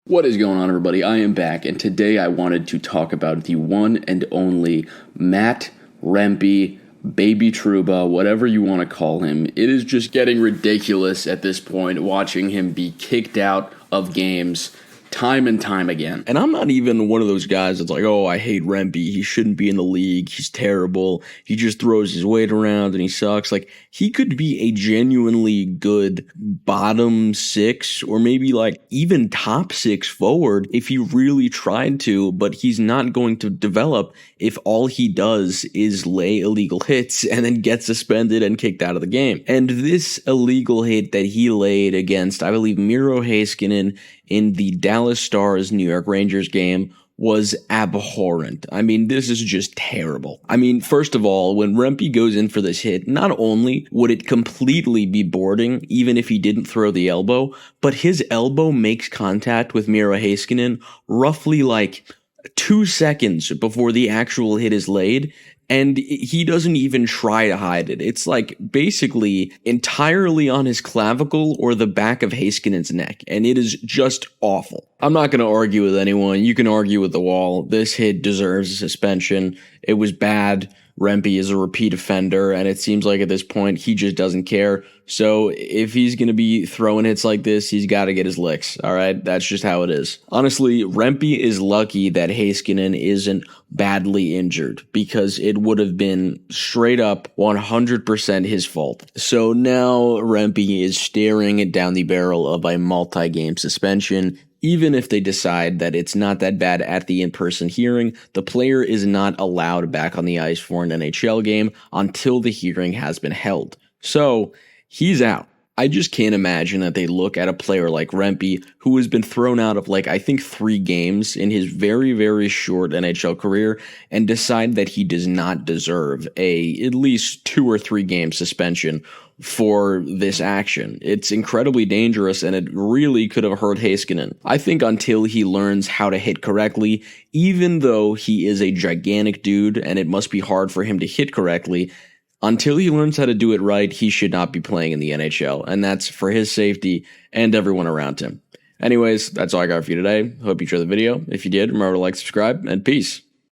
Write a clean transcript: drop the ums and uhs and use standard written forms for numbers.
What is going on, everybody? I am back, and today I wanted to talk about the one and only Matt Rempe, Baby Truba, whatever you want to call him. It is just getting ridiculous at this point, watching him be kicked out of games time and time again. And I'm not even one of those guys that's like, oh, I hate Rempe. He shouldn't be in the league. He's terrible. He just throws his weight around and he sucks. Like, he could be a genuinely good bottom six or maybe like even top six forward if he really tried to, but he's not going to develop if all he does is lay illegal hits and then get suspended and kicked out of the game. And this illegal hit that he laid against, I believe, Miro Heiskanen in the Dallas Stars New York Rangers game was abhorrent. I mean, this is just terrible. I mean, first of all, when Rempe goes in for this hit, not only would it completely be boarding, even if he didn't throw the elbow, but his elbow makes contact with Miro Heiskanen roughly like 2 seconds before the actual hit is laid. And he doesn't even try to hide it. It's like basically entirely on his clavicle or the back of Heiskanen's neck. And it is just awful. I'm not going to argue with anyone. You can argue with the wall. This hit deserves a suspension. It was bad. Rempe is a repeat offender, and it seems like at this point he just doesn't care. So if he's going to be throwing hits like this, he's got to get his licks, all right? That's just how it is. Honestly, Rempe is lucky that Heiskanen isn't badly injured because it would have been straight up 100% his fault. So now Rempe is staring down the barrel of a multi-game suspension. Even if they decide that it's not that bad at the in-person hearing, the player is not allowed back on the ice for an NHL game until the hearing has been held. So, he's out. I just can't imagine that they look at a player like Rempe, who has been thrown out of like, I think 3 games in his very, very short NHL career, and decide that he does not deserve at least 2 or 3 game suspension for this action. It's incredibly dangerous, and it really could have hurt Heiskanen. I think until he learns how to hit correctly, even though he is a gigantic dude and it must be hard for him to hit correctly, until he learns how to do it right, he should not be playing in the NHL, and that's for his safety and everyone around him. Anyways, that's all I got for you today. Hope you enjoyed the video. If you did, remember to like, subscribe, and peace.